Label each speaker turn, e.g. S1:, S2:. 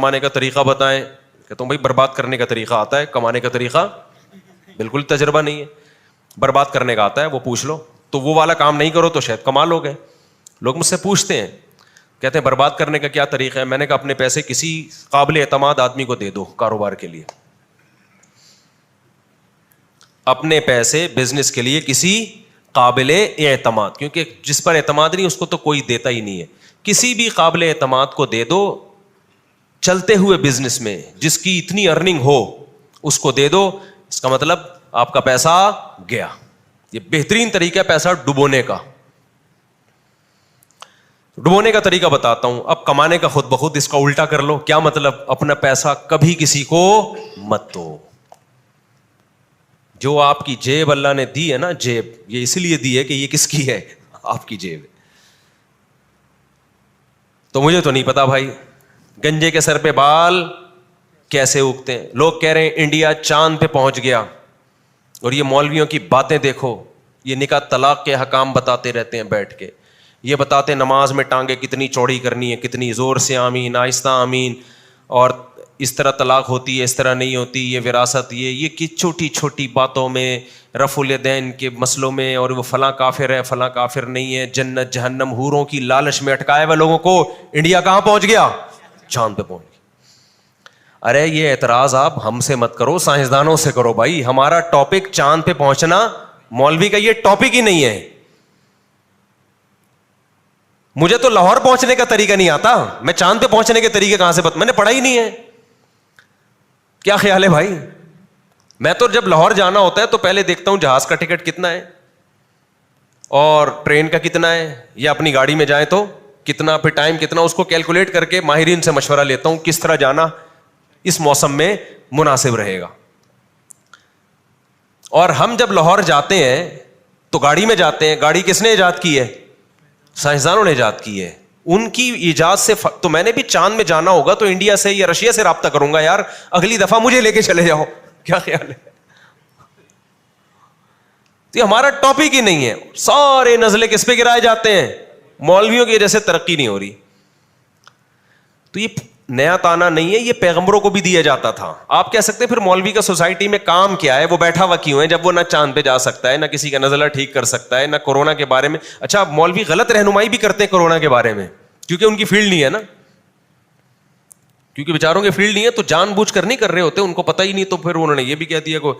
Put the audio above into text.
S1: کمانے کا طریقہ بتائیں. کہتا ہوں بھائی برباد کرنے کا طریقہ آتا ہے, کمانے کا طریقہ بالکل تجربہ نہیں ہے. برباد کرنے کا آتا ہے, وہ پوچھ لو. تو وہ والا کام نہیں کرو تو شاید کما لو گے. لوگ مجھ سے پوچھتے ہیں, کہتے ہیں برباد کرنے کا کیا طریقہ ہے. میں نے کہا اپنے پیسے کسی قابل اعتماد آدمی کو دے دو کاروبار کے لیے. اپنے پیسے بزنس کے لیے کسی قابل اعتماد, کیونکہ جس پر اعتماد نہیں اس کو تو کوئی دیتا ہی نہیں ہے. کسی بھی قابل اعتماد کو دے دو چلتے ہوئے بزنس میں, جس کی اتنی ارننگ ہو اس کو دے دو. اس کا مطلب آپ کا پیسہ گیا. یہ بہترین طریقہ ہے پیسہ ڈبونے کا. ڈبونے کا طریقہ بتاتا ہوں. اب کمانے کا خود بخود اس کا الٹا کر لو. کیا مطلب؟ اپنا پیسہ کبھی کسی کو مت دو. جو آپ کی جیب اللہ نے دی ہے نا, جیب یہ اس لیے دی ہے کہ یہ کس کی ہے؟ آپ کی جیب. تو مجھے تو نہیں پتا بھائی گنجے کے سر پہ بال کیسے اگتے ہیں. لوگ کہہ رہے ہیں انڈیا چاند پہ پہنچ گیا, اور یہ مولویوں کی باتیں دیکھو, یہ نکاح طلاق کے حکام بتاتے رہتے ہیں بیٹھ کے. یہ بتاتے نماز میں ٹانگیں کتنی چوڑی کرنی ہے, کتنی زور سے آمین, آہستہ آمین, اور اس طرح طلاق ہوتی ہے, اس طرح نہیں ہوتی, یہ وراثت, یہ کہ چھوٹی چھوٹی باتوں میں, رفع الیدین کے مسئلوں میں, اور وہ فلاں کافر ہے فلاں کافر نہیں ہے, جنت جہنم حوروں کی لالچ میں اٹکائے ہوئے لوگوں کو انڈیا کہاں پہنچ گیا؟ چاند پہ پہنچ گیا. ارے یہ اعتراض آپ ہم سے مت کرو, سائنسدانوں سے کرو بھائی. ہمارا ٹاپک چاند پہ پہنچنا, مولوی کا یہ ٹاپک ہی نہیں ہے. مجھے تو لاہور پہنچنے کا طریقہ نہیں آتا, میں چاند پہ پہنچنے کے طریقے کہاں سے میں نے پڑھا ہی نہیں ہے. کیا خیال ہے بھائی؟ میں تو جب لاہور جانا ہوتا ہے تو پہلے دیکھتا ہوں جہاز کا ٹکٹ کتنا ہے اور ٹرین کا کتنا ہے, یا اپنی گاڑی میں جائیں تو کتنا, پھر ٹائم کتنا, اس کو کیلکولیٹ کر کے ماہرین سے مشورہ لیتا ہوں کس طرح جانا اس موسم میں مناسب رہے گا. اور ہم جب لاہور جاتے ہیں تو گاڑی میں جاتے ہیں. گاڑی کس نے ایجاد کی ہے؟ سائنسدانوں نے ایجاد کی ہے. ان کی ایجاد سے تو میں نے بھی چاند میں جانا ہوگا تو انڈیا سے یا رشیا سے رابطہ کروں گا, یار اگلی دفعہ مجھے لے کے چلے جاؤ. کیا خیال ہے؟ تو یہ ہمارا ٹاپک ہی نہیں ہے. سارے نزلے کس پہ گرائے جاتے ہیں؟ مولویوں کی وجہ سے ترقی نہیں ہو رہی. تو یہ نیا تانا نہیں ہے, یہ پیغمبروں کو بھی دیا جاتا تھا. آپ کہہ سکتے ہیں پھر مولوی کا سوسائٹی میں کام کیا ہے, وہ بیٹھا ہوا کیوں ہے جب وہ نہ چاند پہ جا سکتا ہے, نہ کسی کا نزلہ ٹھیک کر سکتا ہے, نہ کورونا کے بارے میں. اچھا مولوی غلط رہنمائی بھی کرتے ہیں کورونا کے بارے میں, کیونکہ ان کی فیلڈ نہیں ہے نا, کیونکہ بیچاروں کی فیلڈ نہیں ہے تو جان بوجھ کر نہیں کر رہے ہوتے, ان کو پتہ ہی نہیں, تو پھر انہوں نے یہ بھی کہہ دیا کو